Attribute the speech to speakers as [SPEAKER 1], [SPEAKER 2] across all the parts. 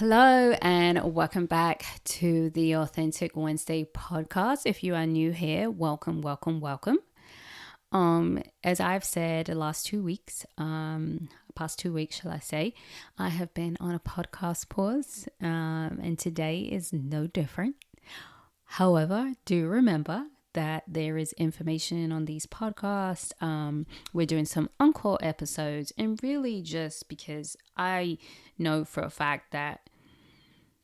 [SPEAKER 1] Hello and welcome back to the Authentic Wednesday podcast. If you are new here, welcome. As I've said the last 2 weeks, past 2 weeks, shall I say, I have been on a podcast pause, and today is no different. However, do remember that there is information on these podcasts. We're doing some Encore episodes, and really just because I know for a fact that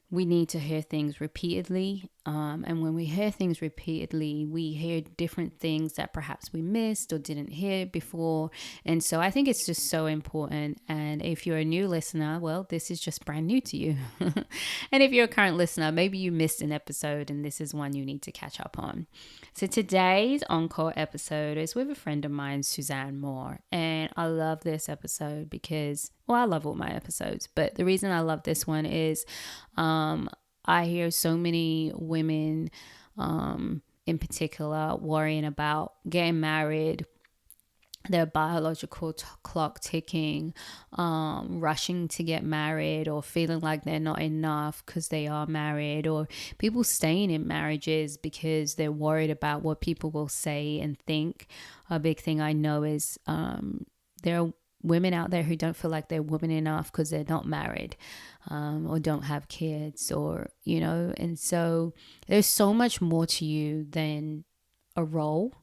[SPEAKER 1] we need to hear things repeatedly. And when we hear things repeatedly, we hear different things that perhaps we missed or didn't hear before. And so I think it's just so important. And if you're a new listener, well, this is just brand new to you. And if you're a current listener, maybe you missed an episode and this is one you need to catch up on. So today's Encore episode is with a friend of mine, Suzanne Mohr. And I love this episode because, well, I love all my episodes, but the reason I love this one is I hear so many women in particular worrying about getting married, their biological clock ticking, rushing to get married, or feeling like they're not enough because they are married, or people staying in marriages because they're worried about what people will say and think. A big thing I know is there are women out there who don't feel like they're women enough because they're not married, or don't have kids, or, you know, and so there's so much more to you than a role.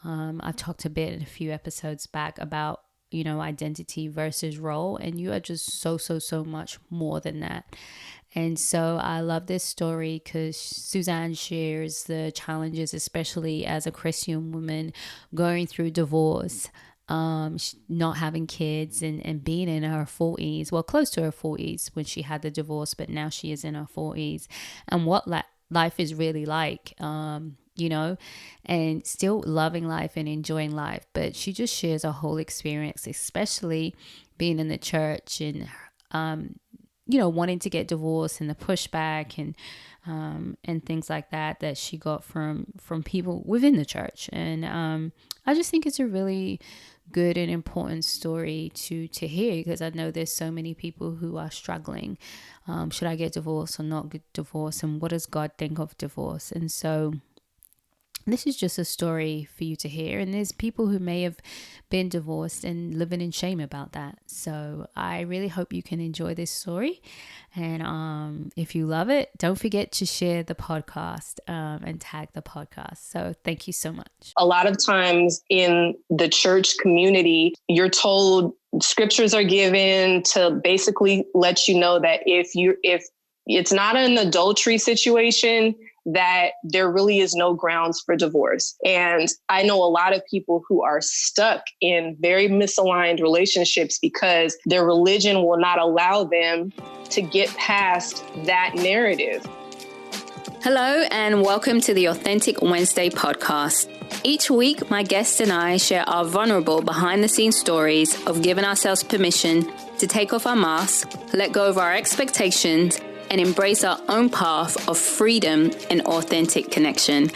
[SPEAKER 1] I've talked a bit in a few episodes back about, you know, identity versus role, and you are just so much more than that. And so I love this story because Suzanne shares the challenges, especially as a Christian woman going through divorce, not having kids, and being in her 40s, well, close to her 40s when she had the divorce, but now she is in her 40s, and what life is really like, you know, and still loving life and enjoying life. But she just shares a whole experience, especially being in the church and, you know, wanting to get divorced and the pushback and things like that she got from people within the church. And I just think it's a really good and important story to hear, because I know there's so many people who are struggling. Should I get divorced or not get divorced? And what does God think of divorce? And so this is just a story for you to hear. And there's people who may have been divorced and living in shame about that. So I really hope you can enjoy this story. And if you love it, don't forget to share the podcast and tag the podcast. So thank you so much.
[SPEAKER 2] A lot of times in the church community, you're told scriptures are given to basically let you know that if it's not an adultery situation, that there really is no grounds for divorce. And I know a lot of people who are stuck in very misaligned relationships because their religion will not allow them to get past that narrative.
[SPEAKER 1] Hello, and welcome to the Authentic Wednesday podcast. Each week, my guests and I share our vulnerable behind-the-scenes stories of giving ourselves permission to take off our masks, let go of our expectations, and embrace our own path of freedom and authentic connection.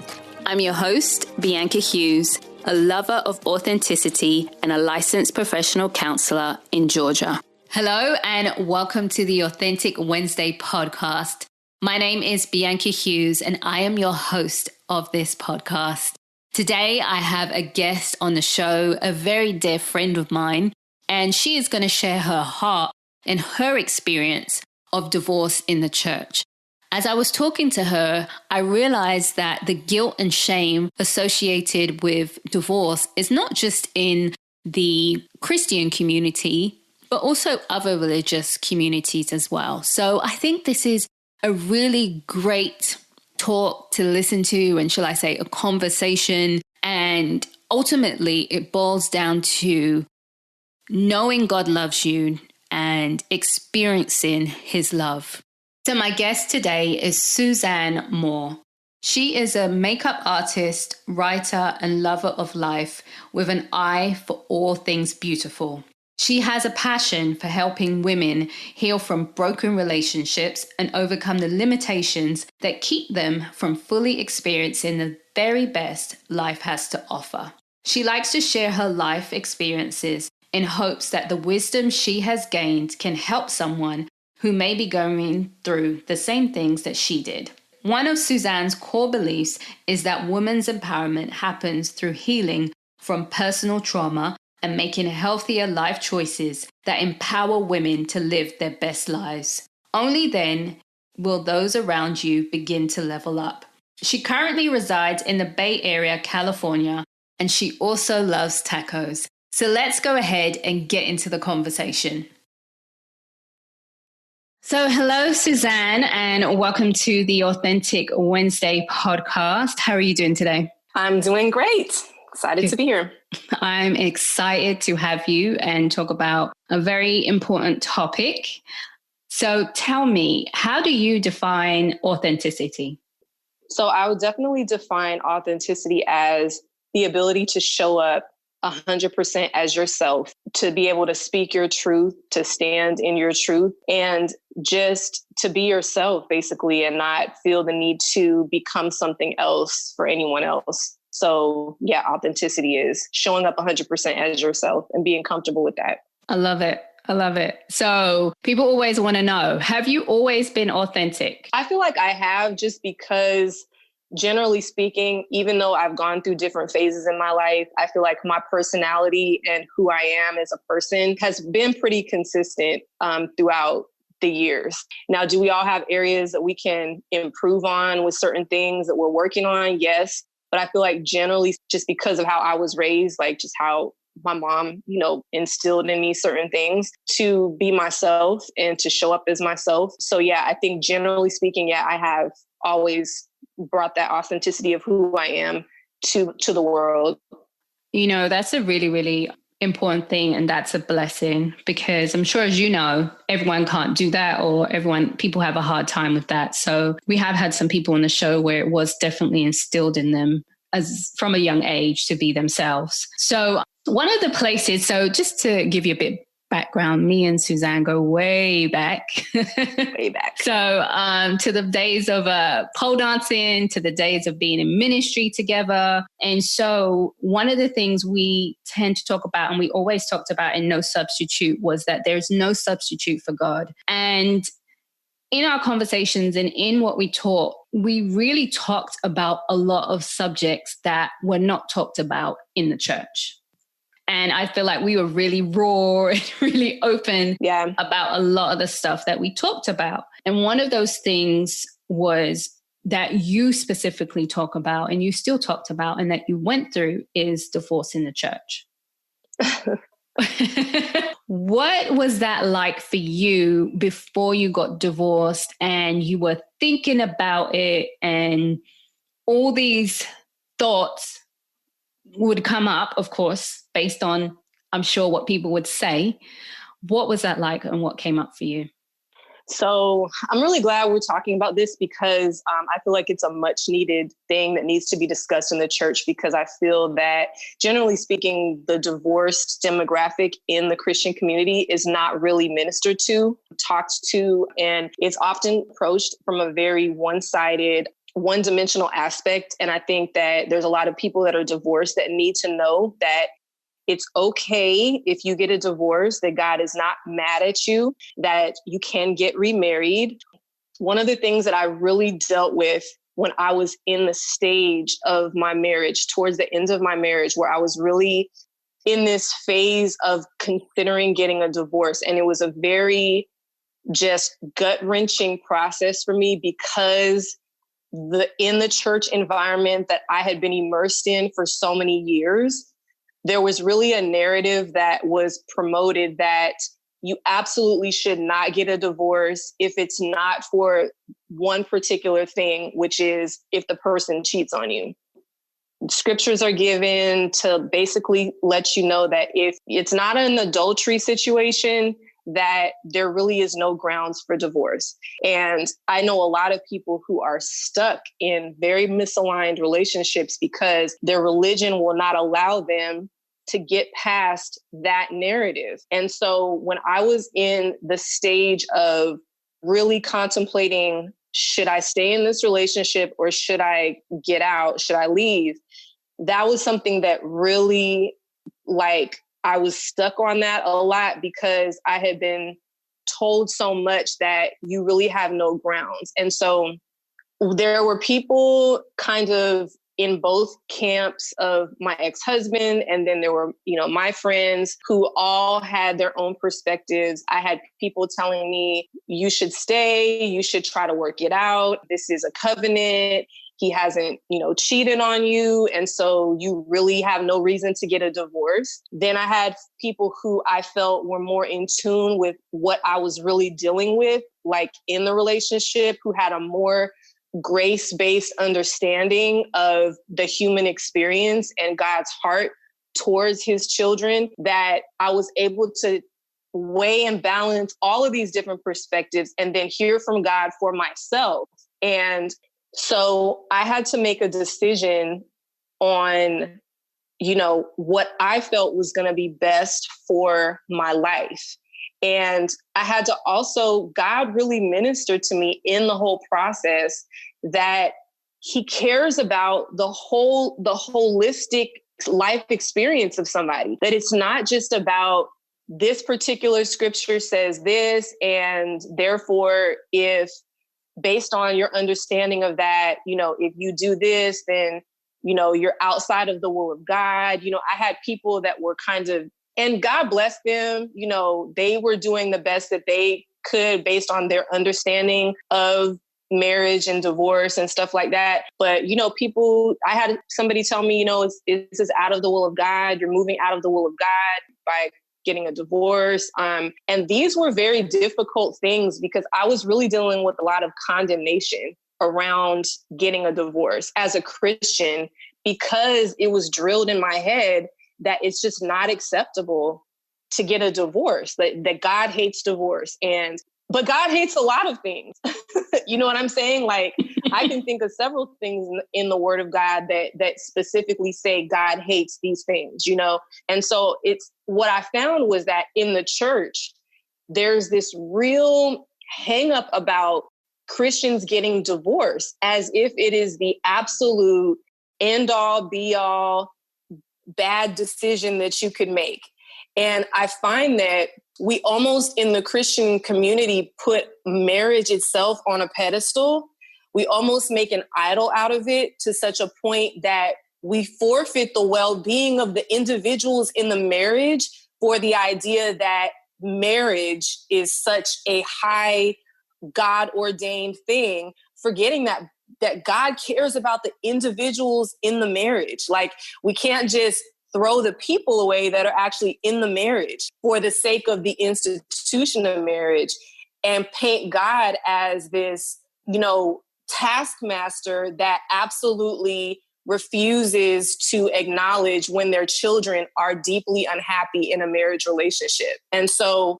[SPEAKER 1] I'm your host, Bianca Hughes, a lover of authenticity and a licensed professional counselor in Georgia. Hello, and welcome to the Authentic Wednesday podcast. My name is Bianca Hughes, and I am your host of this podcast. Today, I have a guest on the show, a very dear friend of mine, and she is going to share her heart and her experience of divorce in the church. As I was talking to her, I realized that the guilt and shame associated with divorce is not just in the Christian community, but also other religious communities as well. So I think this is a really great talk to listen to, and shall I say, a conversation. And ultimately, it boils down to knowing God loves you and experiencing his love. So my guest today is Suzanne Mohr. She is a makeup artist, writer, and lover of life with an eye for all things beautiful. She has a passion for helping women heal from broken relationships and overcome the limitations that keep them from fully experiencing the very best life has to offer. She likes to share her life experiences in hopes that the wisdom she has gained can help someone who may be going through the same things that she did. One of Suzanne's core beliefs is that women's empowerment happens through healing from personal trauma and making healthier life choices that empower women to live their best lives. Only then will those around you begin to level up. She currently resides in the Bay Area, California, and she also loves tacos. So let's go ahead and get into the conversation. So hello, Suzanne, and welcome to the Authentic Wednesday podcast. How are you doing today?
[SPEAKER 2] I'm doing great. Excited to be here.
[SPEAKER 1] I'm excited to have you and talk about a very important topic. So tell me, how do you define authenticity?
[SPEAKER 2] So I would definitely define authenticity as the ability to show up 100% as yourself, to be able to speak your truth, to stand in your truth, and just to be yourself, basically, and not feel the need to become something else for anyone else. So yeah, authenticity is showing up 100% as yourself and being comfortable with that.
[SPEAKER 1] I love it. I love it. So people always want to know, have you always been authentic?
[SPEAKER 2] I feel like I have, just because generally speaking, even though I've gone through different phases in my life, I feel like my personality and who I am as a person has been pretty consistent throughout the years. Now, do we all have areas that we can improve on with certain things that we're working on? Yes. But I feel like generally, just because of how I was raised, like just how my mom, instilled in me certain things to be myself and to show up as myself. So yeah, I think generally speaking, yeah, I have always brought that authenticity of who I am to the world.
[SPEAKER 1] That's a really, really important thing. And that's a blessing, because I'm sure, as you know, everyone can't do that, or people have a hard time with that. So we have had some people on the show where it was definitely instilled in them as from a young age to be themselves. So one of the places, so just to give you a bit background, me and Suzanne go way back.
[SPEAKER 2] Way back.
[SPEAKER 1] So to the days of pole dancing, to the days of being in ministry together. And so one of the things we tend to talk about, and we always talked about in No Substitute, was that there's no substitute for God. And in our conversations and in what we taught, we really talked about a lot of subjects that were not talked about in the church. And I feel like we were really raw and really open about a lot of the stuff that we talked about. And one of those things was that you specifically talk about, and you still talked about, and that you went through, is divorce in the church. What was that like for you before you got divorced and you were thinking about it, and all these thoughts would come up, of course, based on, I'm sure, what people would say? What was that like, and what came up for you?
[SPEAKER 2] So I'm really glad we're talking about this, because I feel like it's a much needed thing that needs to be discussed in the church, because I feel that, generally speaking, the divorced demographic in the Christian community is not really ministered to, talked to, and it's often approached from a very one-sided, one-dimensional aspect. And I think that there's a lot of people that are divorced that need to know that it's okay if you get a divorce, that God is not mad at you, that you can get remarried. One of the things that I really dealt with when I was in the stage of my marriage, towards the end of my marriage, where I was really in this phase of considering getting a divorce. And it was a very just gut-wrenching process for me, because in the church environment that I had been immersed in for so many years, there was really a narrative that was promoted that you absolutely should not get a divorce if it's not for one particular thing, which is if the person cheats on you. Scriptures are given to basically let you know that if it's not an adultery situation, that there really is no grounds for divorce. And I know a lot of people who are stuck in very misaligned relationships because their religion will not allow them to get past that narrative. And so when I was in the stage of really contemplating, should I stay in this relationship or should I get out? Should I leave? That was something that really, I was stuck on that a lot, because I had been told so much that you really have no grounds. And so there were people kind of in both camps of my ex-husband. And then there were, my friends who all had their own perspectives. I had people telling me, you should stay, you should try to work it out. This is a covenant. He hasn't, cheated on you. And so you really have no reason to get a divorce. Then I had people who I felt were more in tune with what I was really dealing with, like in the relationship, who had a more grace-based understanding of the human experience and God's heart towards his children, that I was able to weigh and balance all of these different perspectives and then hear from God for myself. And so I had to make a decision on, what I felt was going to be best for my life. And I had to also, God really ministered to me in the whole process that he cares about the holistic life experience of somebody, that it's not just about this particular scripture says this, and therefore, if based on your understanding of that, if you do this, then, you're outside of the will of God. I had people that were kind of, and God bless them, they were doing the best that they could based on their understanding of marriage and divorce and stuff like that. But, I had somebody tell me, this is out of the will of God. You're moving out of the will of God by getting a divorce. And these were very difficult things because I was really dealing with a lot of condemnation around getting a divorce as a Christian, because it was drilled in my head that it's just not acceptable to get a divorce, that God hates divorce. But God hates a lot of things. You know what I'm saying? Like, I can think of several things in the word of God that specifically say God hates these things, And so it's what I found was that in the church, there's this real hang up about Christians getting divorced as if it is the absolute end all be all bad decision that you could make. And I find that we almost in the Christian community put marriage itself on a pedestal. We almost make an idol out of it to such a point that we forfeit the well-being of the individuals in the marriage for the idea that marriage is such a high God-ordained thing, forgetting that God cares about the individuals in the marriage. Like, we can't just throw the people away that are actually in the marriage for the sake of the institution of marriage and paint God as this, taskmaster that absolutely refuses to acknowledge when their children are deeply unhappy in a marriage relationship. And so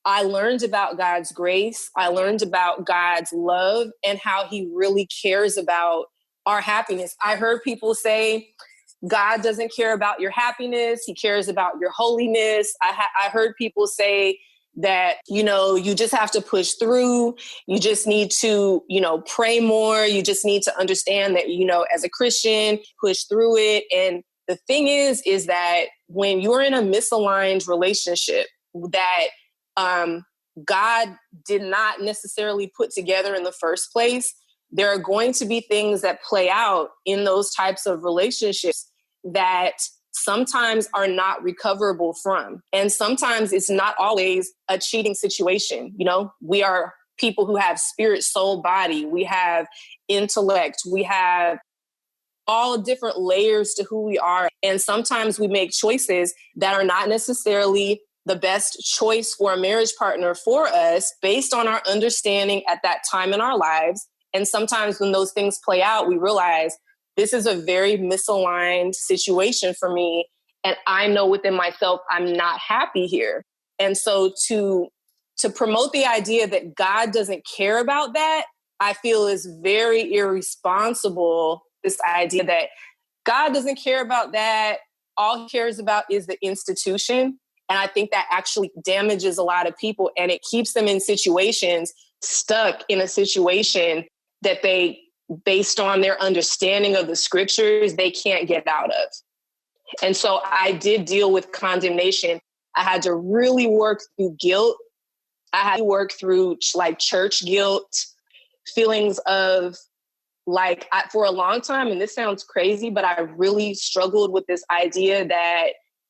[SPEAKER 2] I learned about God's grace. I learned about God's love and how he really cares about our happiness. I heard people say, God doesn't care about your happiness. He cares about your holiness. I heard people say that, you just have to push through. You just need to, pray more. You just need to understand that, as a Christian, push through it. And the thing is that when you're in a misaligned relationship that God did not necessarily put together in the first place, there are going to be things that play out in those types of relationships that sometimes are not recoverable from. And sometimes it's not always a cheating situation. We are people who have spirit, soul, body. We have intellect. We have all different layers to who we are. And sometimes we make choices that are not necessarily the best choice for a marriage partner for us based on our understanding at that time in our lives. And sometimes when those things play out, we realize this is a very misaligned situation for me. And I know within myself, I'm not happy here. And so to promote the idea that God doesn't care about that, I feel is very irresponsible. This idea that God doesn't care about that. All he cares about is the institution. And I think that actually damages a lot of people, and it keeps them in situations, stuck in a situation that they, based on their understanding of the scriptures, they can't get out of. And so I did deal with condemnation. I had to really work through guilt. I had to work through like church guilt, feelings of like, for a long time, and this sounds crazy, but I really struggled with this idea that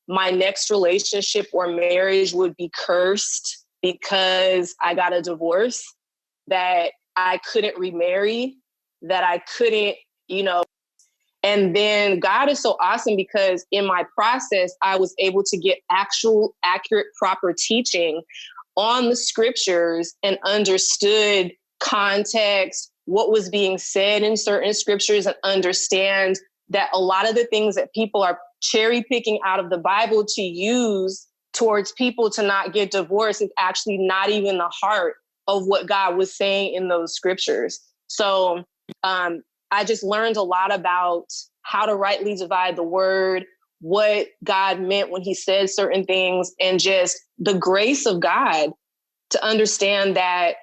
[SPEAKER 2] my next relationship or marriage would be cursed because I got a divorce, that I couldn't remarry, that I couldn't, and then God is so awesome because in my process, I was able to get actual, accurate, proper teaching on the scriptures and understood context, what was being said in certain scriptures, and understand that a lot of the things that people are cherry picking out of the Bible to use towards people to not get divorced is actually not even the heart of what God was saying in those scriptures. So I just learned a lot about how to rightly divide the word, what God meant when he said certain things, and just the grace of God, to understand that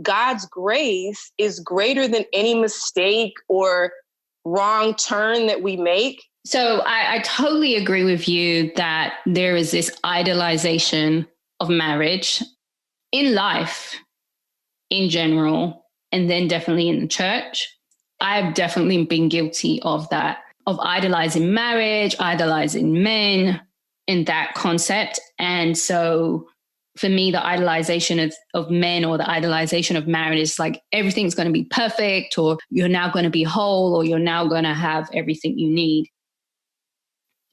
[SPEAKER 2] God's grace is greater than any mistake or wrong turn that we make.
[SPEAKER 1] So I totally agree with you that there is this idolization of marriage in life in general, and then definitely in the church. I've definitely been guilty of that, of idolizing marriage, idolizing men in that concept. And so for me, the idolization of men, or the idolization of marriage, is like everything's going to be perfect, or you're now going to be whole, or you're now going to have everything you need.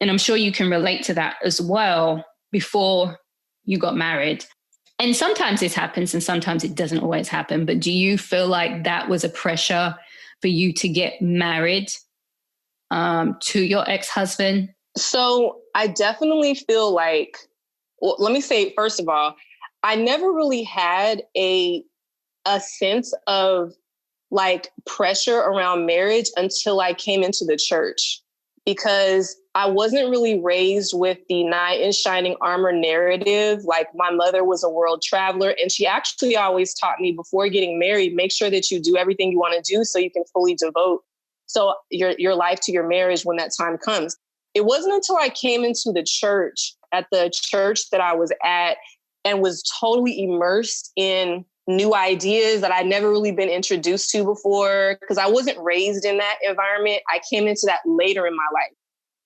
[SPEAKER 1] And I'm sure you can relate to that as well before you got married. And sometimes this happens and sometimes it doesn't always happen. But do you feel like that was a pressure for you to get married to your ex-husband?
[SPEAKER 2] So I definitely feel like, well, let me say, first of all, I never really had a sense of like pressure around marriage until I came into the church, because I wasn't really raised with the knight in shining armor narrative. Like, my mother was a world traveler, and she actually always taught me, before getting married, make sure that you do everything you want to do so you can fully devote your life to your marriage when that time comes. It wasn't until I came into the church, at the church that I was at, and was totally immersed in new ideas that I'd never really been introduced to before, because I wasn't raised in that environment. I came into that later in my life.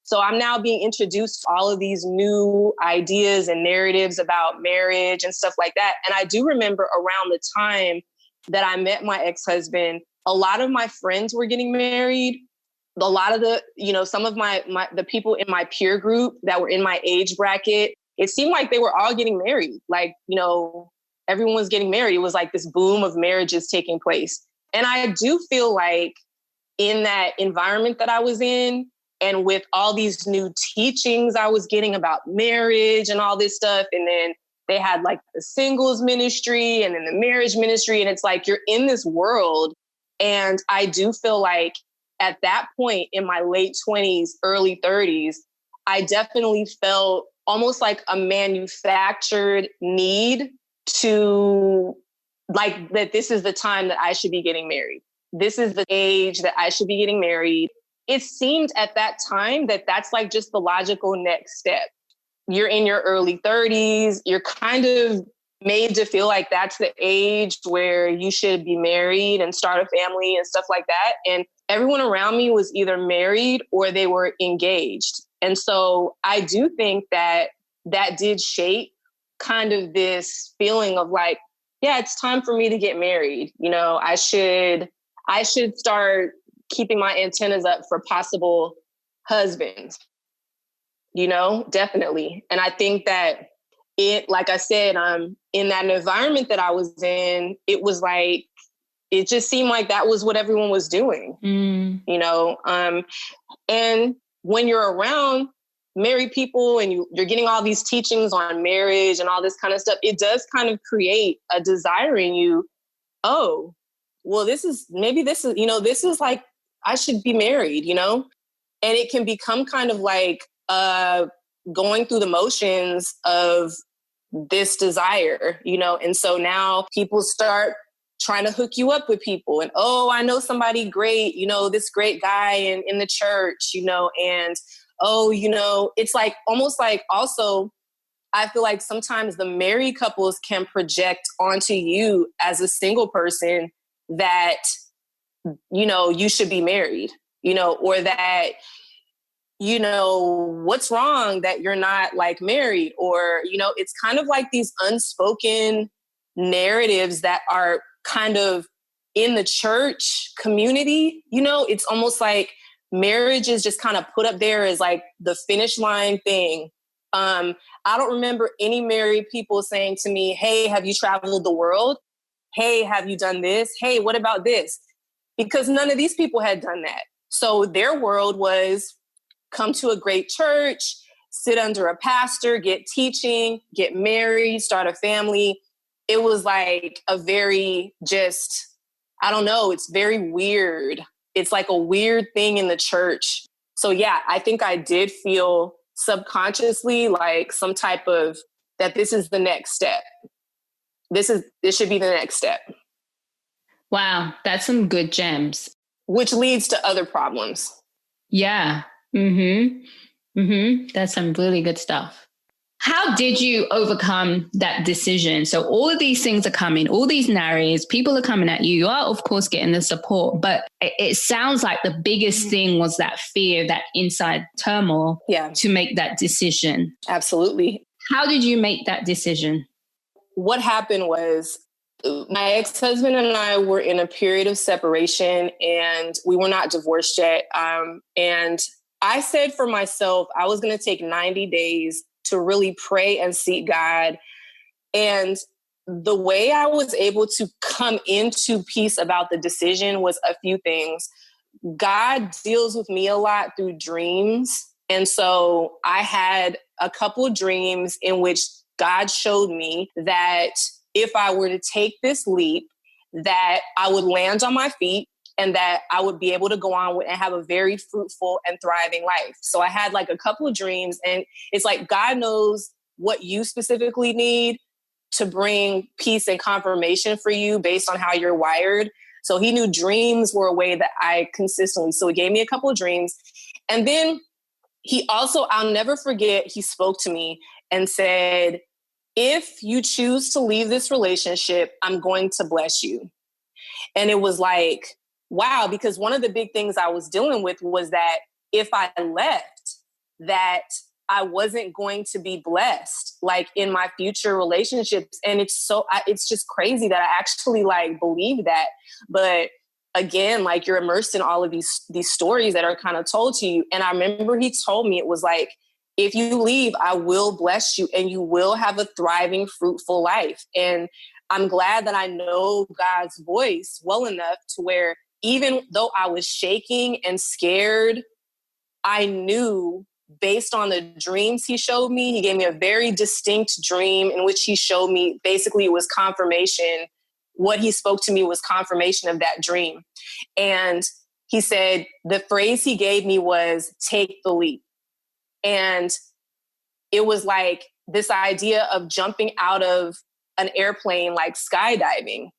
[SPEAKER 2] So I'm now being introduced to all of these new ideas and narratives about marriage and stuff like that. And I do remember around the time that I met my ex-husband, a lot of my friends were getting married. A lot of the, some of the people in my peer group that were in my age bracket, it seemed like they were all getting married. Like, everyone was getting married. It was like this boom of marriages taking place. And I do feel like in that environment that I was in, and with all these new teachings I was getting about marriage and all this stuff, and then they had like the singles ministry and then the marriage ministry, and it's like you're in this world. And I do feel like at that point in my late 20s, early 30s, I definitely felt almost like a manufactured need to, like, that this is the time that I should be getting married. This is the age that I should be getting married. It seemed at that time that that's like just the logical next step. You're in your early 30s. You're kind of made to feel like that's the age where you should be married and start a family and stuff like that. And everyone around me was either married or they were engaged. And so I do think that did shape kind of this feeling of like, yeah, it's time for me to get married. I should start keeping my antennas up for possible husbands, definitely. And I think that like I said, in that environment that I was in, it was like, it just seemed like that was what everyone was doing, and when you're around married people and you're getting all these teachings on marriage and all this kind of stuff, it does kind of create a desire in you. Oh, well, this is like, I should be married, and it can become kind of like going through the motions of this desire, and so now people start trying to hook you up with people, and, oh, I know somebody great, this great guy in the church, and, oh, it's like almost like also I feel like sometimes the married couples can project onto you as a single person that, you know, you should be married, you know, or that, you know, what's wrong that you're not like married, or, you know, it's kind of like these unspoken narratives that are kind of in the church community. You know, it's almost like marriage is just kind of put up there as like the finish line thing. I don't remember any married people saying to me, hey, have you traveled the world? Hey, have you done this? Hey, what about this? Because none of these people had done that. So their world was come to a great church, sit under a pastor, get teaching, get married, start a family. It was like a very just, I don't know, it's very weird. It's like a weird thing in the church. So yeah, I think I did feel subconsciously like some type of that this is the next step. This should be the next step.
[SPEAKER 1] Wow, that's some good gems.
[SPEAKER 2] Which leads to other problems.
[SPEAKER 1] Yeah. That's some really good stuff. How did you overcome that decision? So all of these things are coming, all these narratives, people are coming at you. You are, of course, getting the support, but it sounds like the biggest thing was that fear, that inside turmoil to make that decision.
[SPEAKER 2] Absolutely.
[SPEAKER 1] How did you make that decision?
[SPEAKER 2] What happened was my ex-husband and I were in a period of separation, and we were not divorced yet. And I said for myself, I was going to take 90 days to really pray and seek God. And the way I was able to come into peace about the decision was a few things. God deals with me a lot through dreams. And so I had a couple of dreams in which God showed me that if I were to take this leap, that I would land on my feet and that I would be able to go on and have a very fruitful and thriving life. So I had like a couple of dreams, and it's like God knows what you specifically need to bring peace and confirmation for you based on how you're wired. So he knew dreams were a way that I consistently, so he gave me a couple of dreams. And then he also, I'll never forget, he spoke to me and said, if you choose to leave this relationship, I'm going to bless you. And it was like, wow, because one of the big things I was dealing with was that if I left, that I wasn't going to be blessed, like in my future relationships. And it's just crazy that I actually like believe that. But again, like you're immersed in all of these stories that are kind of told to you. And I remember he told me, it was like, if you leave, I will bless you and you will have a thriving, fruitful life. And I'm glad that I know God's voice well enough to where even though I was shaking and scared, I knew based on the dreams he showed me, he gave me a very distinct dream in which he showed me, basically it was confirmation. What he spoke to me was confirmation of that dream. And he said, the phrase he gave me was, take the leap. And it was like this idea of jumping out of an airplane, like skydiving,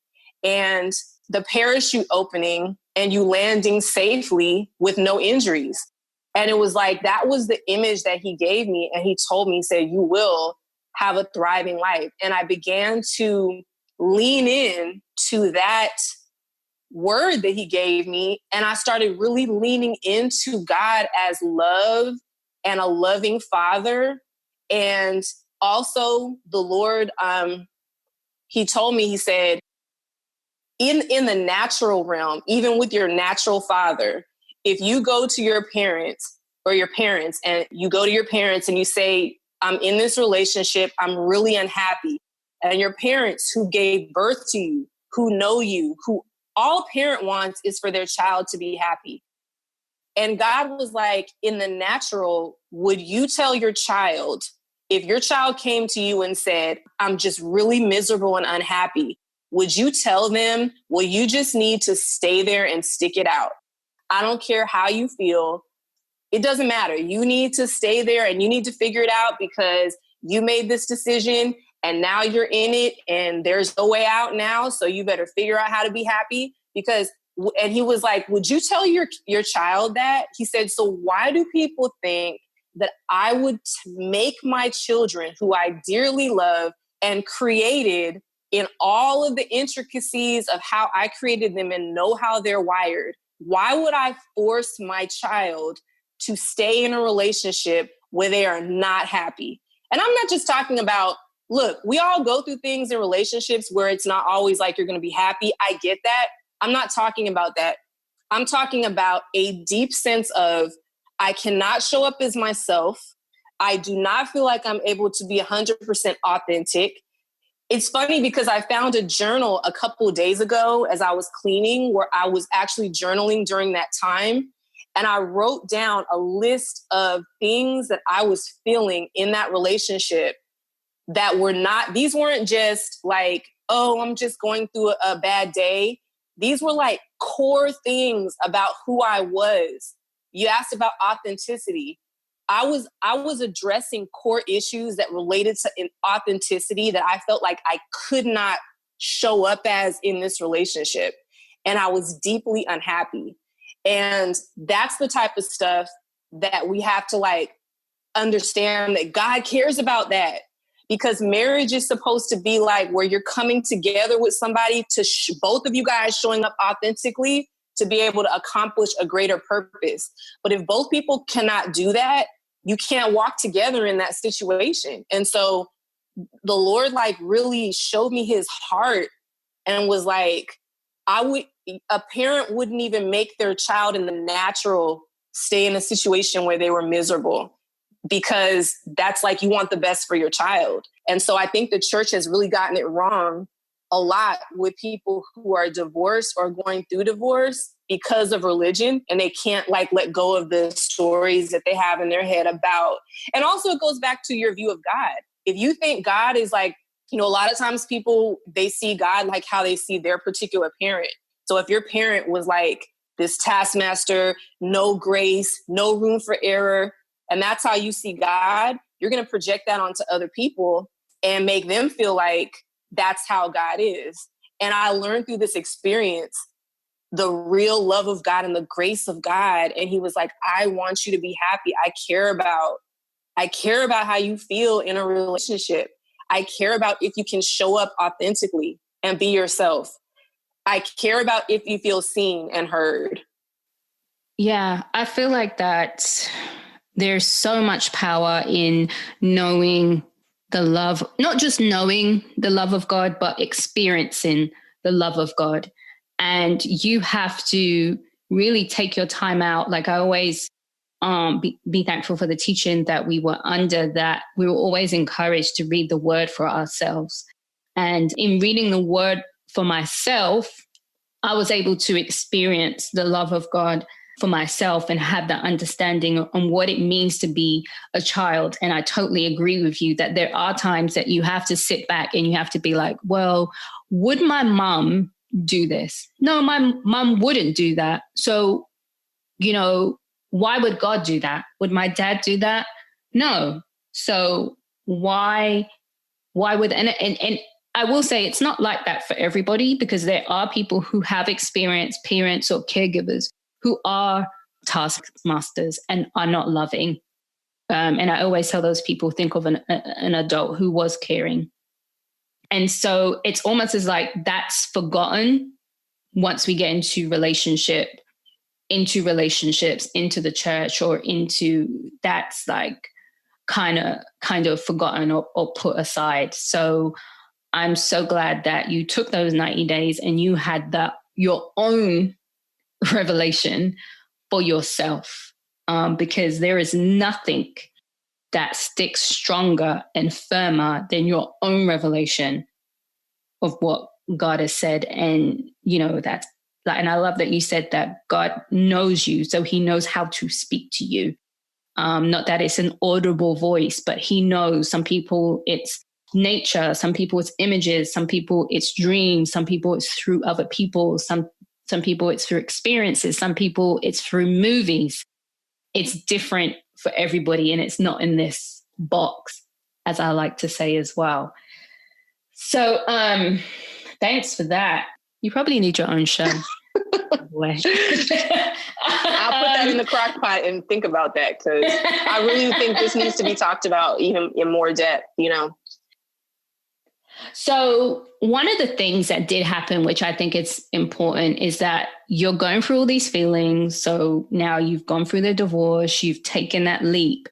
[SPEAKER 2] and the parachute opening and you landing safely with no injuries. And it was like, that was the image that he gave me. And he told me, he said, you will have a thriving life. And I began to lean in to that word that he gave me. And I started really leaning into God as love and a loving father. And also the Lord, he told me, he said, in the natural realm, even with your natural father, if you go to your parents and you go to your parents and you say, I'm in this relationship, I'm really unhappy. And your parents who gave birth to you, who know you, who all parent wants is for their child to be happy. And God was like, in the natural, would you tell your child, if your child came to you and said, I'm just really miserable and unhappy, would you tell them, well, you just need to stay there and stick it out? I don't care how you feel. It doesn't matter. You need to stay there and you need to figure it out because you made this decision and now you're in it and there's no way out now. So you better figure out how to be happy and he was like, would you tell your child that? He said, so why do people think that I would make my children, who I dearly love and created in all of the intricacies of how I created them and know how they're wired, why would I force my child to stay in a relationship where they are not happy? And I'm not just talking about, look, we all go through things in relationships where it's not always like you're going to be happy. I get that. I'm not talking about that. I'm talking about a deep sense of, I cannot show up as myself. I do not feel like I'm able to be 100% authentic. It's funny because I found a journal a couple of days ago as I was cleaning, where I was actually journaling during that time. And I wrote down a list of things that I was feeling in that relationship that were not, these weren't just like, oh, I'm just going through a bad day. These were like core things about who I was. You asked about authenticity. I was addressing core issues that related to authenticity that I felt like I could not show up as in this relationship. And I was deeply unhappy. And that's the type of stuff that we have to like understand, that God cares about that, because marriage is supposed to be like where you're coming together with somebody to both of you guys showing up authentically to be able to accomplish a greater purpose. But if both people cannot do that, you can't walk together in that situation. And so the Lord like really showed me his heart and was like, a parent wouldn't even make their child in the natural stay in a situation where they were miserable, because that's like, you want the best for your child. And so I think the church has really gotten it wrong a lot with people who are divorced or going through divorce because of religion, and they can't like let go of the stories that they have in their head about. And also it goes back to your view of God. If you think God is like, you know, a lot of times people, they see God like how they see their particular parent. So if your parent was like this taskmaster, no grace, no room for error, and that's how you see God, you're going to project that onto other people and make them feel like that's how God is. And I learned through this experience the real love of God and the grace of God. And he was like, I want you to be happy. I care about how you feel in a relationship. I care about if you can show up authentically and be yourself. I care about if you feel seen and heard.
[SPEAKER 1] Yeah, I feel like that there's so much power in knowing the love, not just knowing the love of God, but experiencing the love of God. And you have to really take your time out. Like I always be thankful for the teaching that we were under, that we were always encouraged to read the word for ourselves. And in reading the word for myself, I was able to experience the love of God for myself and have that understanding on what it means to be a child. And I totally agree with you that there are times that you have to sit back and you have to be like, well, would my mom do this? No, my mom wouldn't do that. So, you know, why would God do that? Would my dad do that? No. So why would, and I will say it's not like that for everybody, because there are people who have experienced parents or caregivers who are taskmasters and are not loving. And I always tell those people, think of an adult who was caring. And so it's almost as like that's forgotten once we get into relationships, into the church, or into that's like kind of forgotten or put aside. So I'm so glad that you took those 90 days and you had your own revelation for yourself, because there is nothing that sticks stronger and firmer than your own revelation of what God has said. And, you know, that's, and I love that you said that God knows you, so he knows how to speak to you. Not that it's an audible voice, but he knows. Some people it's nature, some people it's images, some people it's dreams, some people it's through other people, some people it's through experiences, some people it's through movies. It's different for everybody, and it's not in this box, as I like to say as well. So thanks for that. You probably need your own show. Way.
[SPEAKER 2] I'll put that in the crock pot and think about that, because I really think this needs to be talked about even in more depth,
[SPEAKER 3] So one of the things that did happen, which I think it's important, is that you're going through all these feelings. So now you've gone through the divorce, you've taken that leap,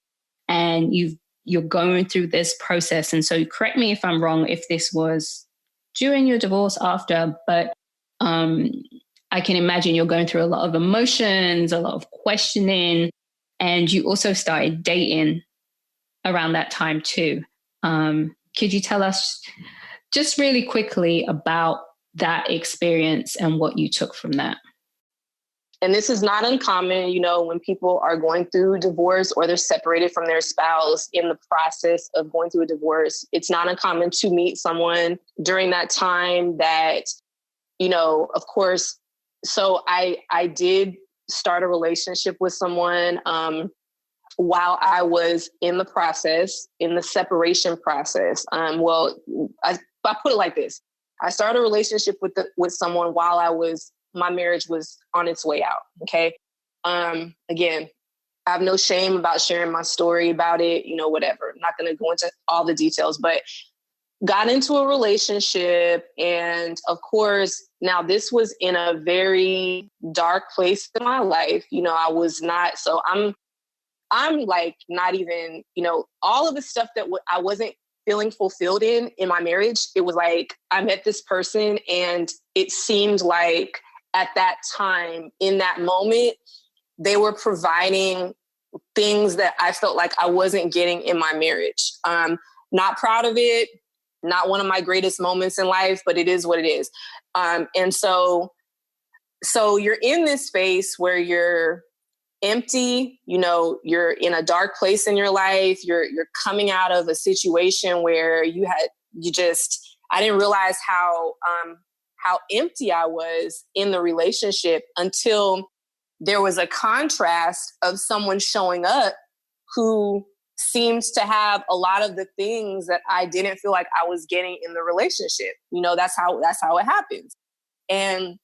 [SPEAKER 3] and you're going through this process. And so correct me if I'm wrong, if this was during your divorce, after, but I can imagine you're going through a lot of emotions, a lot of questioning, and you also started dating around that time too. Could you tell us just really quickly about that experience and what you took from that?
[SPEAKER 2] And this is not uncommon, when people are going through divorce or they're separated from their spouse in the process of going through a divorce. It's not uncommon to meet someone during that time that, of course. So I did start a relationship with someone while I was in the process, in the separation process. I put it like this. I started a relationship with someone while my marriage was on its way out. Okay. Again, I have no shame about sharing my story about it, whatever. I'm not going to go into all the details, but got into a relationship. And of course, now this was in a very dark place in my life. I was not, so I'm like, not even, all of the stuff that I wasn't feeling fulfilled in my marriage. It was like, I met this person and it seemed like at that time, in that moment, they were providing things that I felt like I wasn't getting in my marriage. Not proud of it. Not one of my greatest moments in life, but it is what it is. And so you're in this space where you're empty, you're in a dark place in your life. You're coming out of a situation where I didn't realize how empty I was in the relationship until there was a contrast of someone showing up who seems to have a lot of the things that I didn't feel like I was getting in the relationship. That's how it happens. And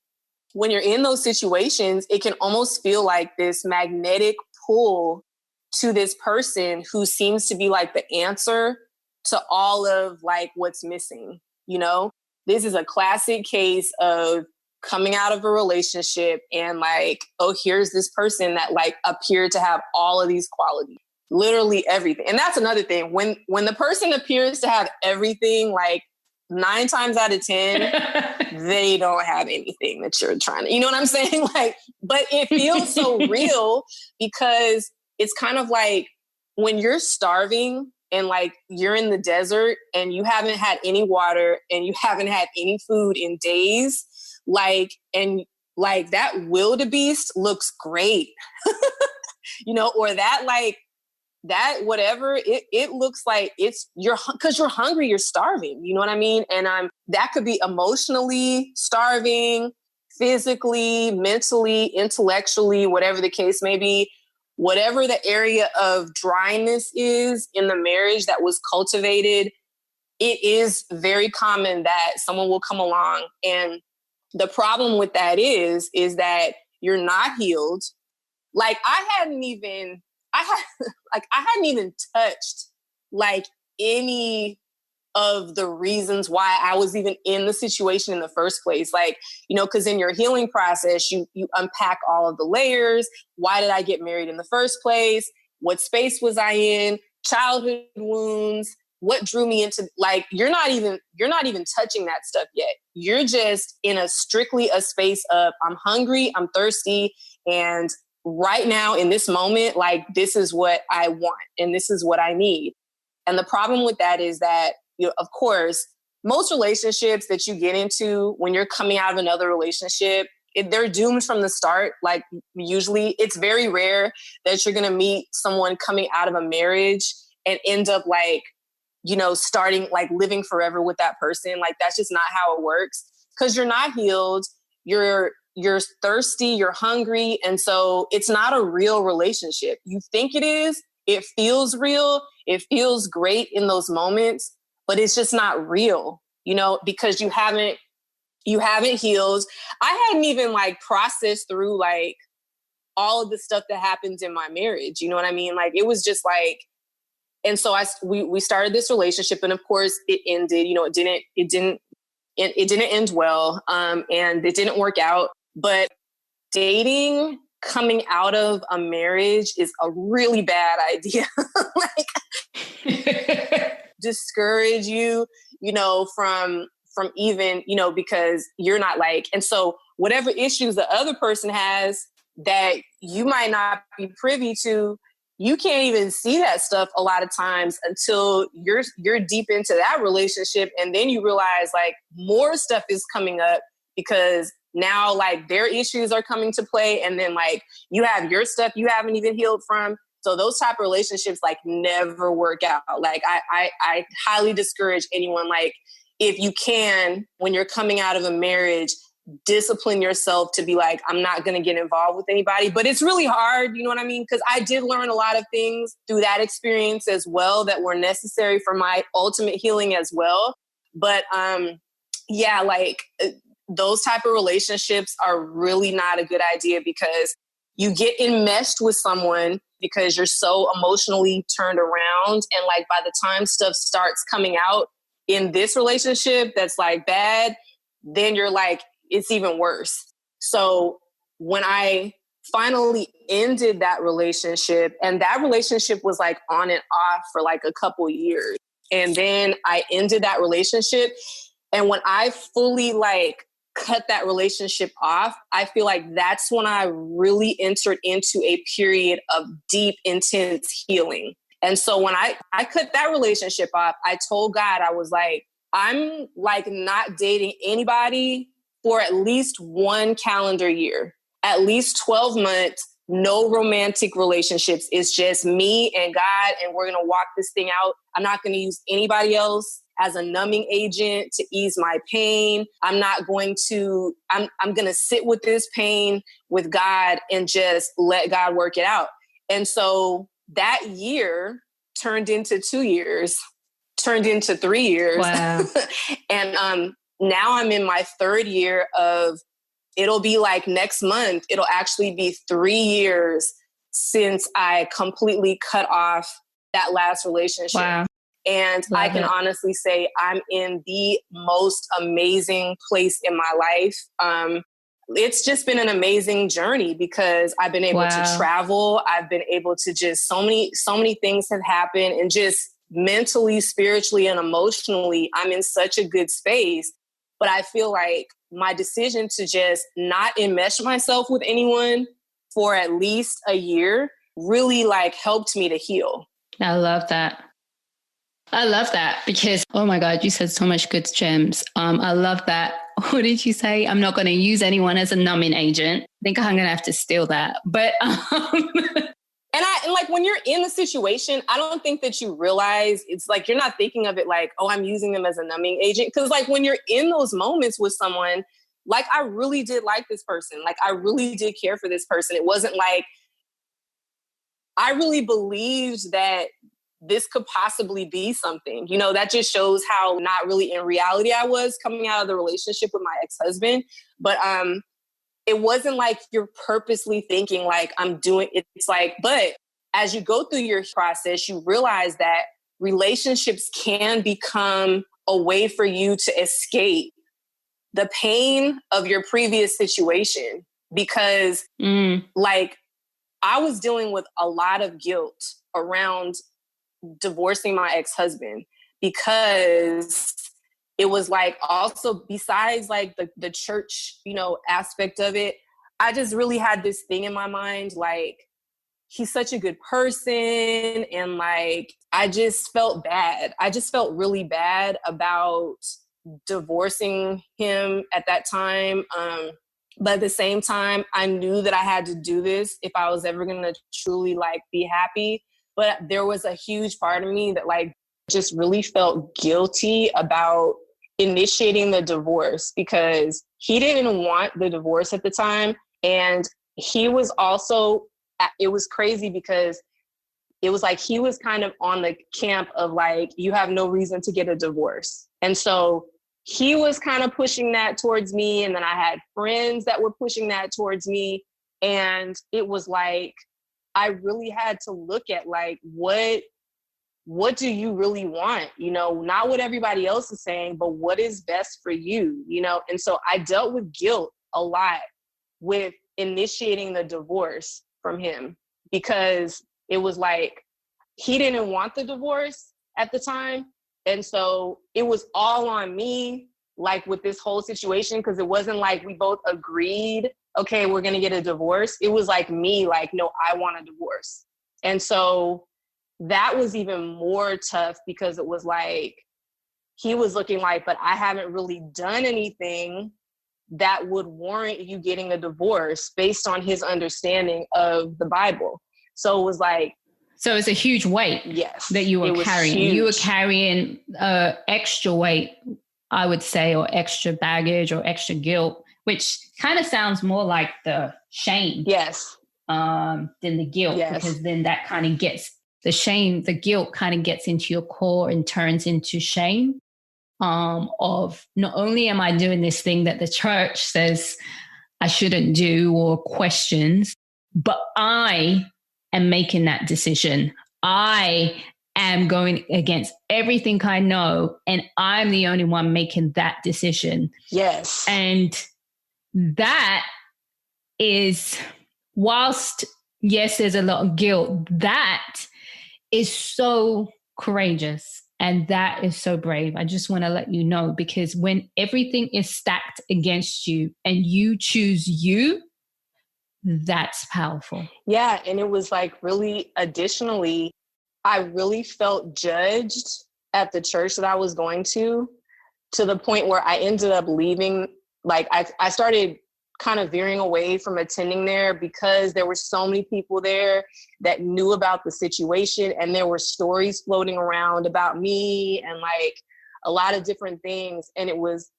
[SPEAKER 2] when you're in those situations, it can almost feel like this magnetic pull to this person who seems to be like the answer to all of like what's missing. This is a classic case of coming out of a relationship and like, oh, here's this person that like appeared to have all of these qualities. Literally everything. And that's another thing. When the person appears to have everything, like 9 times out of 10, they don't have anything that you're trying to, you know what I'm saying? Like, but it feels so real because it's kind of like when you're starving and like you're in the desert and you haven't had any water and you haven't had any food in days, like, and like that wildebeest looks great, or that like, that whatever it looks like because you're hungry, you're starving, you know what I mean? And that could be emotionally starving, physically, mentally, intellectually, whatever the case may be, whatever the area of dryness is in the marriage that was cultivated, it is very common that someone will come along. And the problem with that is that you're not healed. Like I hadn't even touched like any of the reasons why I was even in the situation in the first place. Like, because in your healing process, you unpack all of the layers. Why did I get married in the first place? What space was I in? Childhood wounds. What drew me into, like, you're not even touching that stuff yet. You're just in strictly a space of I'm hungry, I'm thirsty, and right now in this moment, like this is what I want and this is what I need. And the problem with that is that, of course, most relationships that you get into when you're coming out of another relationship, they're doomed from the start. Like usually it's very rare that you're going to meet someone coming out of a marriage and end up like, starting like living forever with that person. Like that's just not how it works because you're not healed. You're thirsty, you're hungry. And so it's not a real relationship. You think it is, it feels real. It feels great in those moments, but it's just not real, because you haven't You haven't healed. I hadn't even like processed through like all of the stuff that happened in my marriage. You know what I mean? Like, it was just like, and so we started this relationship, and of course it ended. You know, it didn't end well, and it didn't work out. But dating coming out of a marriage is a really bad idea. Like, discourage you, you know, from even, you know, because you're not like, and so whatever issues the other person has that you might not be privy to, you can't even see that stuff a lot of times until you're deep into that relationship. And then you realize like more stuff is coming up because now like their issues are coming to play. And then like you have your stuff you haven't even healed from. So those type of relationships like never work out. Like I highly discourage anyone, like, if you can, when you're coming out of a marriage, discipline yourself to be like, I'm not going to get involved with anybody. But it's really hard, you know what I mean? Because I did learn a lot of things through that experience as well that were necessary for my ultimate healing as well. But yeah, like those type of relationships are really not a good idea because you get enmeshed with someone because you're so emotionally turned around. And like by the time stuff starts coming out in this relationship that's like bad, then you're like, it's even worse. So when I finally ended that relationship, and that relationship was like on and off for like a couple years. And then I ended that relationship. And when I fully like cut that relationship off, I feel like that's when I really entered into a period of deep, intense healing. And so when I cut that relationship off, I told God, I was like, I'm like not dating anybody for at least 1 calendar year, at least 12 months, no romantic relationships. It's just me and God, and we're going to walk this thing out. I'm not going to use anybody else as a numbing agent to ease my pain. I'm going to sit with this pain with God and just let God work it out. And so that year turned into 2 years, turned into 3 years.
[SPEAKER 3] Wow.
[SPEAKER 2] And now I'm in my 3rd year of, it'll be like next month, it'll actually be 3 years since I completely cut off that last relationship.
[SPEAKER 3] Wow.
[SPEAKER 2] And I can honestly say I'm in the most amazing place in my life. It's just been an amazing journey because I've been able to travel. I've been able to just, so many things have happened, and just mentally, spiritually, and emotionally, I'm in such a good space. But I feel like my decision to just not enmesh myself with anyone for at least a year really like helped me to heal.
[SPEAKER 3] I love that. I love that because, oh my God, you said so much good gems. I love that. What did you say? I'm not going to use anyone as a numbing agent. I think I'm going to have to steal that. But
[SPEAKER 2] And like when you're in the situation, I don't think that you realize, it's like you're not thinking of it like, oh, I'm using them as a numbing agent. Because like when you're in those moments with someone, like I really did like this person. Like I really did care for this person. It wasn't like, I really believed that this could possibly be something. You know, that just shows how not really in reality I was coming out of the relationship with my ex-husband. But it wasn't like you're purposely thinking like I'm doing it. It's like, but as you go through your process, you realize that relationships can become a way for you to escape the pain of your previous situation. Because like I was dealing with a lot of guilt around divorcing my ex-husband, because it was like, also besides like the church, you know, aspect of it, I just really had this thing in my mind, like he's such a good person. And like, I just felt bad. I just felt really bad about divorcing him at that time. But at the same time, I knew that I had to do this if I was ever going to truly like be happy. But there was a huge part of me that like just really felt guilty about initiating the divorce, because he didn't want the divorce at the time. And he was also, it was crazy because it was like he was kind of on the camp of like, you have no reason to get a divorce. And so he was kind of pushing that towards me. And then I had friends that were pushing that towards me. And it was like, I really had to look at like, what do you really want? You know, not what everybody else is saying, but what is best for you, you know? And so I dealt with guilt a lot with initiating the divorce from him, because it was like, he didn't want the divorce at the time. And so it was all on me, like with this whole situation, because it wasn't like we both agreed, okay, we're going to get a divorce. It was like me, like, no, I want a divorce. And so that was even more tough, because it was like, he was looking like, but I haven't really done anything that would warrant you getting a divorce based on his understanding of the Bible. So it was like,
[SPEAKER 3] so it's a huge weight,
[SPEAKER 2] yes,
[SPEAKER 3] that you were carrying.
[SPEAKER 2] Huge.
[SPEAKER 3] You were carrying extra weight, I would say, or extra baggage or extra guilt, which kind of sounds more like the shame,
[SPEAKER 2] yes,
[SPEAKER 3] than the guilt,
[SPEAKER 2] yes.
[SPEAKER 3] Because then that kind of gets the shame, the guilt kind of gets into your core and turns into shame, of not only am I doing this thing that the church says I shouldn't do or questions, but I am making that decision. I am going against everything I know, and I'm the only one making that decision.
[SPEAKER 2] Yes.
[SPEAKER 3] And that is, whilst, yes, there's a lot of guilt, that is so courageous. And that is so brave. I just want to let you know, because when everything is stacked against you and you choose you, that's powerful.
[SPEAKER 2] Yeah. And it was like, really, additionally, I really felt judged at the church that I was going to the point where I ended up leaving. Like I started kind of veering away from attending there, because there were so many people there that knew about the situation, and there were stories floating around about me and like a lot of different things. And it was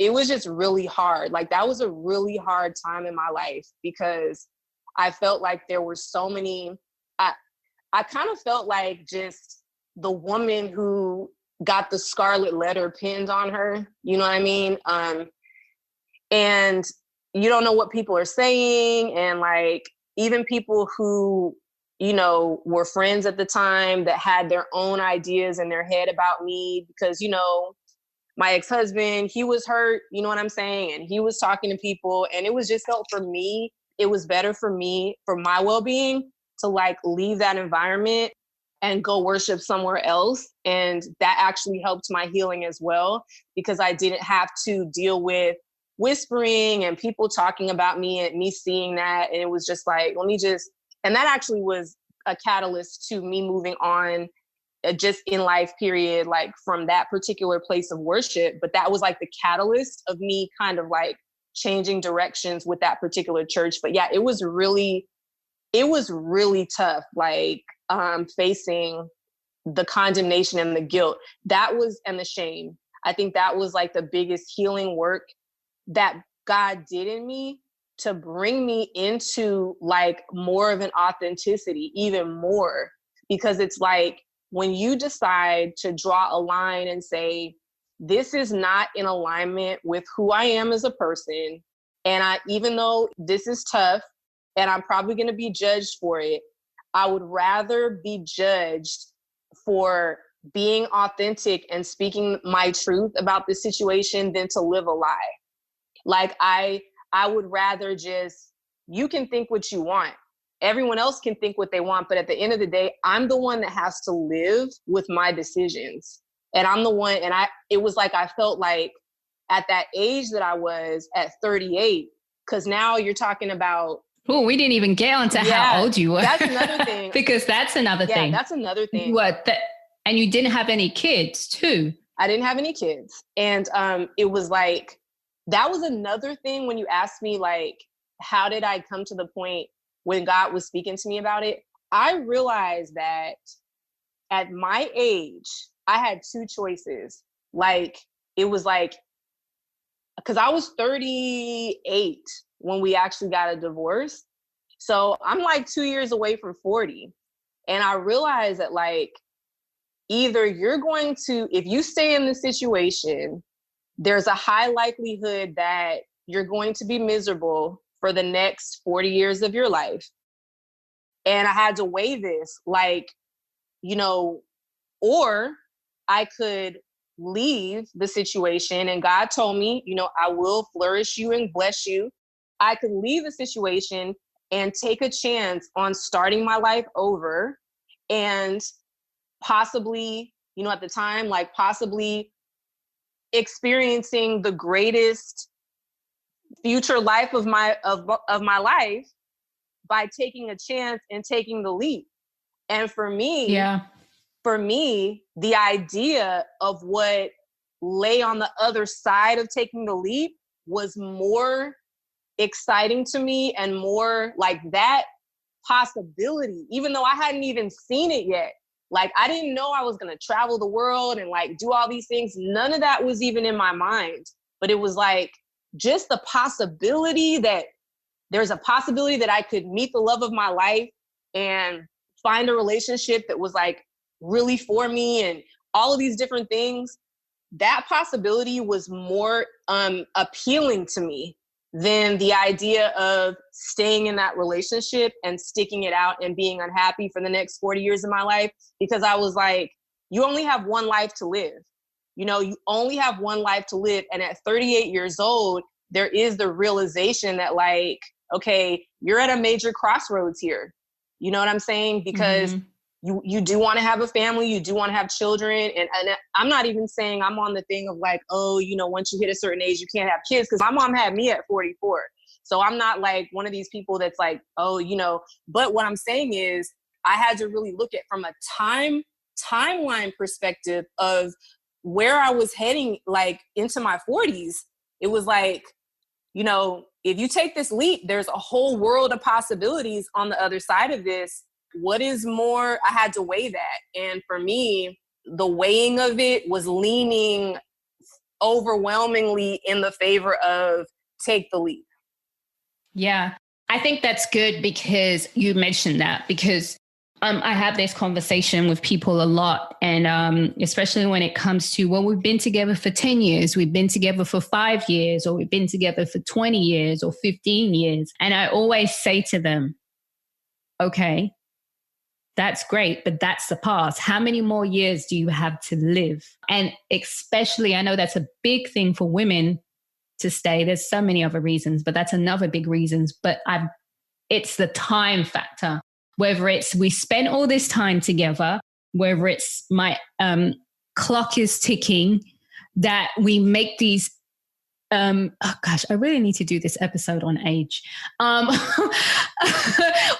[SPEAKER 2] just really hard. Like that was a really hard time in my life, because I felt like there were so many, I kind of felt like just the woman who got the scarlet letter pinned on her, you know what I mean? And you don't know what people are saying. And like, even people who, you know, were friends at the time that had their own ideas in their head about me, because, you know, my ex-husband, he was hurt, you know what I'm saying? And he was talking to people, and it was just felt, for me, it was better for me, for my well-being, to like leave that environment and go worship somewhere else. And that actually helped my healing as well, because I didn't have to deal with whispering and people talking about me and me seeing that. And it was just like, and that actually was a catalyst to me moving on, just in life, period, like from that particular place of worship. But that was like the catalyst of me kind of like changing directions with that particular church. But yeah, it was really tough, like facing the condemnation and the guilt and the shame. I think that was like the biggest healing work that God did in me, to bring me into like more of an authenticity, even more, because it's like, when you decide to draw a line and say, this is not in alignment with who I am as a person, and even though this is tough and I'm probably going to be judged for it, I would rather be judged for being authentic and speaking my truth about this situation than to live a lie. Like I would rather you can think what you want. Everyone else can think what they want, but at the end of the day, I'm the one that has to live with my decisions. And I'm the one, it was like, I felt like at that age that I was at 38, because now you're talking about.
[SPEAKER 3] Oh, we didn't even get onto how old you were.
[SPEAKER 2] That's another thing.
[SPEAKER 3] Because that's another thing.
[SPEAKER 2] Yeah, that's another thing.
[SPEAKER 3] And you didn't have any kids too.
[SPEAKER 2] I didn't have any kids. And it was like, that was another thing when you asked me, like, how did I come to the point when God was speaking to me about it? I realized that at my age, I had two choices. Like, it was like, because I was 38 when we actually got a divorce. So I'm like 2 years away from 40. And I realized that, like, either you're going to, if you stay in the situation, there's a high likelihood that you're going to be miserable for the next 40 years of your life. And I had to weigh this, like, you know, or I could leave the situation. And God told me, you know, I will flourish you and bless you. I could leave the situation and take a chance on starting my life over and possibly, you know, at the time, like possibly experiencing the greatest future life of my life by taking a chance and taking the leap. And for me, the idea of what lay on the other side of taking the leap was more exciting to me, and more like that possibility, even though I hadn't even seen it yet. Like, I didn't know I was going to travel the world and like do all these things. None of that was even in my mind, but it was like just the possibility that there's a possibility that I could meet the love of my life and find a relationship that was like really for me and all of these different things. That possibility was more appealing to me than the idea of staying in that relationship and sticking it out and being unhappy for the next 40 years of my life. Because I was like, you only have one life to live. You know, you only have one life to live. And at 38 years old, there is the realization that like, okay, you're at a major crossroads here. You know what I'm saying? Because you do want to have a family, you do want to have children. And I'm not even saying I'm on the thing of like, oh, you know, once you hit a certain age, you can't have kids. Because my mom had me at 44. So I'm not like one of these people that's like, oh, you know, but what I'm saying is I had to really look at from a timeline perspective of where I was heading, like into my 40s. It was like, you know, if you take this leap, there's a whole world of possibilities on the other side of this. What is more? I had to weigh that. And for me, the weighing of it was leaning overwhelmingly in the favor of take the leap.
[SPEAKER 3] Yeah, I think that's good because you mentioned that, because I have this conversation with people a lot. And especially when it comes to, well, we've been together for 10 years, we've been together for 5 years, or we've been together for 20 years or 15 years. And I always say to them, okay, that's great, but that's the past. How many more years do you have to live? And especially, I know that's a big thing for women to stay. There's so many other reasons, but that's another big reason. But it's the time factor. Whether it's we spent all this time together, whether it's my clock is ticking, that we make these oh gosh, I really need to do this episode on age.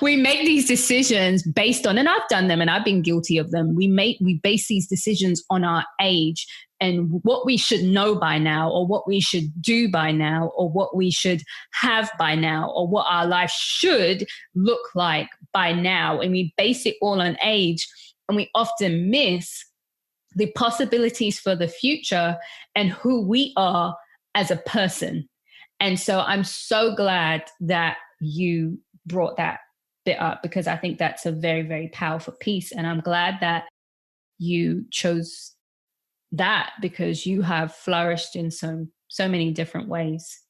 [SPEAKER 3] We make these decisions based on, and I've done them and I've been guilty of them. We base these decisions on our age and what we should know by now, or what we should do by now, or what we should have by now, or what our life should look like by now. And we base it all on age, and we often miss the possibilities for the future and who we are as a person. And so I'm so glad that you brought that bit up, because I think that's a very, very powerful piece. And I'm glad that you chose that, because you have flourished in so many different ways.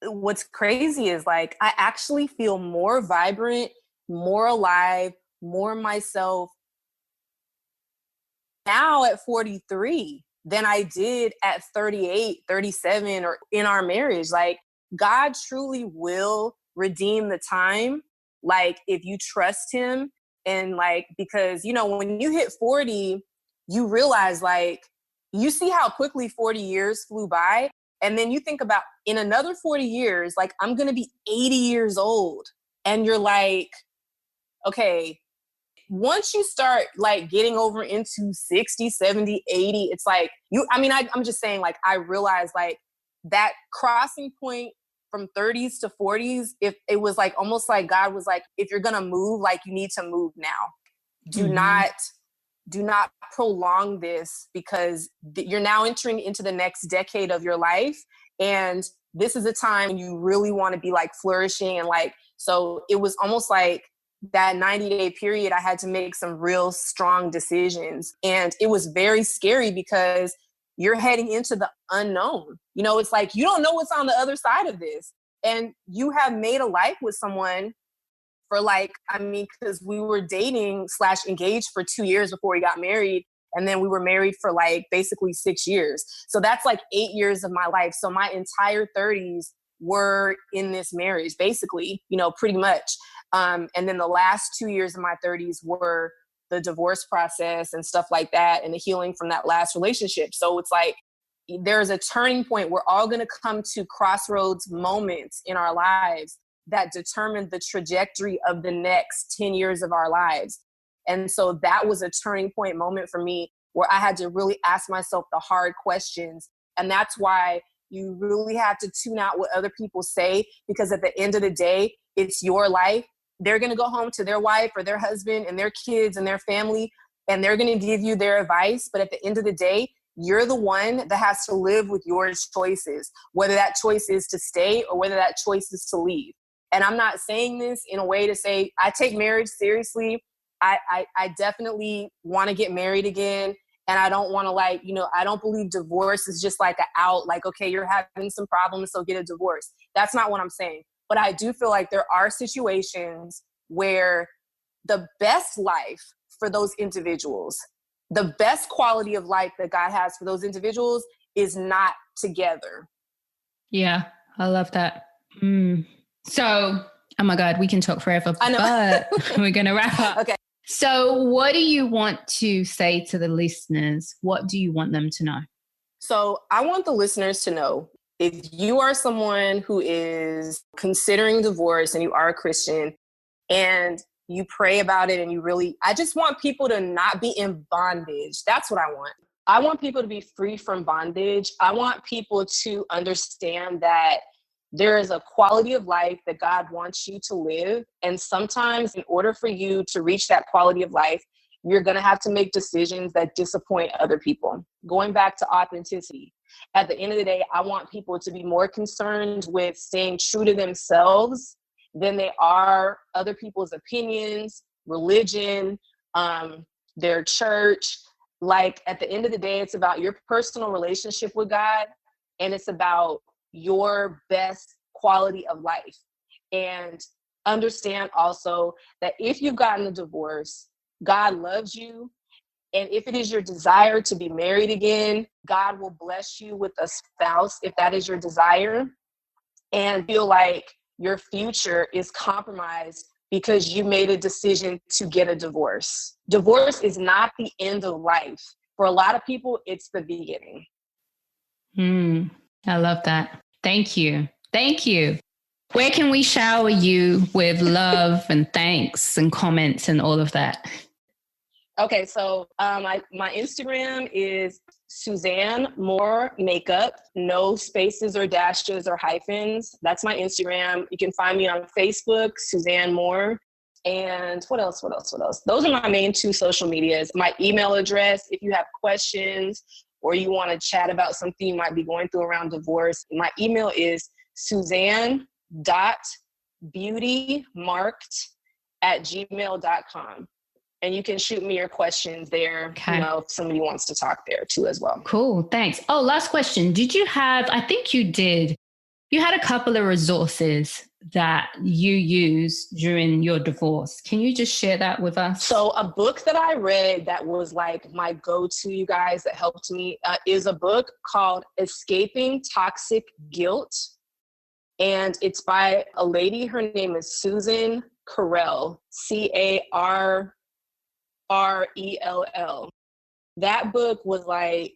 [SPEAKER 2] What's crazy is like, I actually feel more vibrant, more alive, more myself now at 43 than I did at 38, 37, or in our marriage. Like, God truly will redeem the time. Like, if you trust him, and like, because, you know, when you hit 40, you realize like, you see how quickly 40 years flew by. And then you think about in another 40 years, like I'm going to be 80 years old. And you're like, okay, once you start like getting over into 60, 70, 80, it's like I'm just saying, like, I realized like that crossing point from 30s to 40s, if it was like almost like God was like, if you're going to move, like you need to move now. Do not prolong this, because you're now entering into the next decade of your life. And this is a time when you really want to be like flourishing. And like, so it was almost like that 90-day period, I had to make some real strong decisions. And it was very scary because, you're heading into the unknown. You know, it's like, you don't know what's on the other side of this. And you have made a life with someone for like, I mean, because we were dating / engaged for 2 years before we got married. And then we were married for like basically 6 years. So that's like 8 years of my life. So my entire 30s were in this marriage, basically, you know, pretty much. And then the last 2 years of my 30s were the divorce process and stuff like that, and the healing from that last relationship. So it's like, there's a turning point. We're all going to come to crossroads moments in our lives that determine the trajectory of the next 10 years of our lives. And so that was a turning point moment for me, where I had to really ask myself the hard questions. And that's why you really have to tune out what other people say, because at the end of the day, it's your life. They're going to go home to their wife or their husband and their kids and their family, and they're going to give you their advice. But at the end of the day, you're the one that has to live with your choices, whether that choice is to stay or whether that choice is to leave. And I'm not saying this in a way to say I take marriage seriously. I definitely want to get married again. And I don't want to, like, you know, I don't believe divorce is just like an out, like, okay, you're having some problems, so get a divorce. That's not what I'm saying. But I do feel like there are situations where the best life for those individuals, the best quality of life that God has for those individuals is not together.
[SPEAKER 3] Yeah, I love that. So, oh my God, we can talk forever,
[SPEAKER 2] I know.
[SPEAKER 3] but we're going to wrap up.
[SPEAKER 2] Okay.
[SPEAKER 3] So what do you want to say to the listeners? What do you want them to know?
[SPEAKER 2] So I want the listeners to know, if you are someone who is considering divorce and you are a Christian and you pray about it and you really, I just want people to not be in bondage. That's what I want. I want people to be free from bondage. I want people to understand that there is a quality of life that God wants you to live. And sometimes in order for you to reach that quality of life, you're going to have to make decisions that disappoint other people. Going back to authenticity, at the end of the day, I want people to be more concerned with staying true to themselves than they are other people's opinions, religion, their church. Like, at the end of the day, it's about your personal relationship with God, and it's about your best quality of life. And understand also that if you've gotten a divorce, God loves you. And if it is your desire to be married again, God will bless you with a spouse if that is your desire. And feel like your future is compromised because you made a decision to get a divorce. Divorce is not the end of life. For a lot of people, it's the beginning.
[SPEAKER 3] I love that. Thank you. Thank you. Where can we shower you with love and thanks and comments and all of that?
[SPEAKER 2] Okay, so my Instagram is Suzanne Mohr Makeup, no spaces or dashes or hyphens. That's my Instagram. You can find me on Facebook, Suzanne Mohr. And what else? Those are my main 2 social medias. My email address, if you have questions or you want to chat about something you might be going through around divorce, my email is suzanne.beautymarked@gmail.com. And you can shoot me your questions there,
[SPEAKER 3] okay.
[SPEAKER 2] You know, if somebody wants to talk there too as well.
[SPEAKER 3] Cool, thanks. Oh, last question. Did you have, I think you did, you had a couple of resources that you used during your divorce. Can you just share that with us?
[SPEAKER 2] So a book that I read that was like my go-to, you guys, that helped me is a book called Escaping Toxic Guilt. And it's by a lady. Her name is Suzanne Carrell, Carrell. That book was like,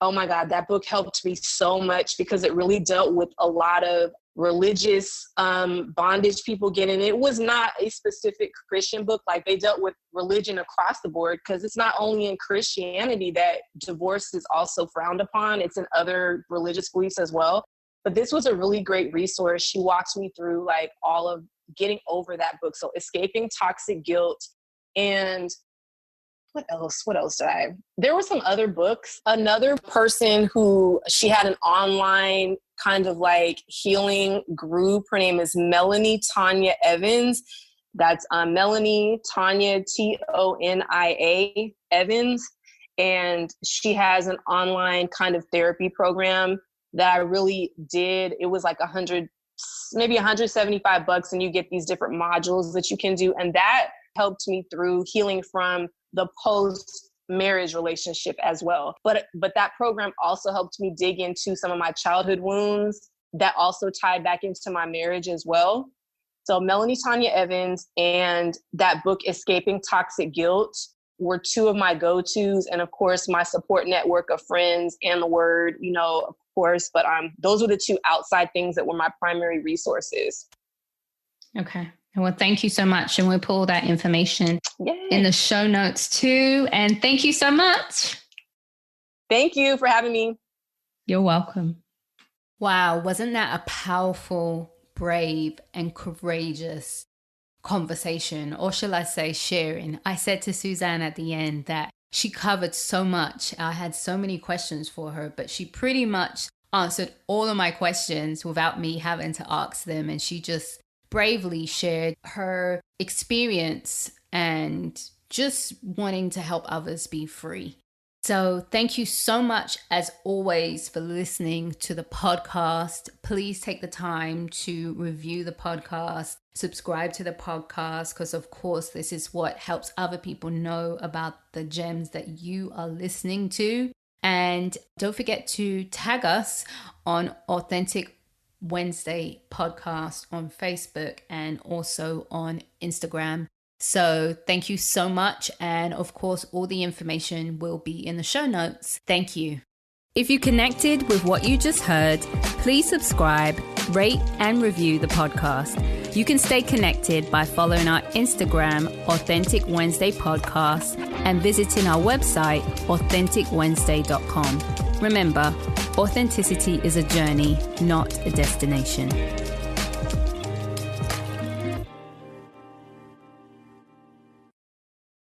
[SPEAKER 2] oh my God, that book helped me so much because it really dealt with a lot of religious bondage people get in. It was not a specific Christian book. Like, they dealt with religion across the board, because it's not only in Christianity that divorce is also frowned upon. It's in other religious beliefs as well. But this was a really great resource. She walked me through like all of getting over that book. So Escaping Toxic Guilt. And what else did I? There were some other books. Another person who, she had an online kind of like healing group. Her name is Melanie Tanya Evans. That's Melanie Tanya, Tonia Evans. And she has an online kind of therapy program that I really did. It was like maybe $175, and you get these different modules that you can do. And that helped me through healing from the post-marriage relationship as well. But that program also helped me dig into some of my childhood wounds that also tied back into my marriage as well. So Melanie Tanya Evans and that book, Escaping Toxic Guilt, were two of my go-tos. And of course, my support network of friends and the Word, of course. But those were the two outside things that were my primary resources.
[SPEAKER 3] Okay. Well, thank you so much. And we'll put all that information in the show notes too. And thank you so much.
[SPEAKER 2] Thank you for having me.
[SPEAKER 3] You're welcome.
[SPEAKER 1] Wow. Wasn't that a powerful, brave, and courageous conversation, or shall I say sharing? I said to Suzanne at the end that she covered so much. I had so many questions for her, but she pretty much answered all of my questions without me having to ask them. And she just bravely shared her experience and just wanting to help others be free. So thank you so much, as always, for listening to the podcast. Please take the time to review the podcast, subscribe to the podcast, because of course, this is what helps other people know about the gems that you are listening to. And don't forget to tag us on Authentic Wednesday podcast on Facebook and also on Instagram. So thank you so much. And of course, all the information will be in the show notes. Thank you. If you connected with what you just heard, please subscribe, rate, and review the podcast. You can stay connected by following our Instagram, Authentic Wednesday Podcast, and visiting our website, authenticwednesday.com. Remember, authenticity is a journey, not a destination.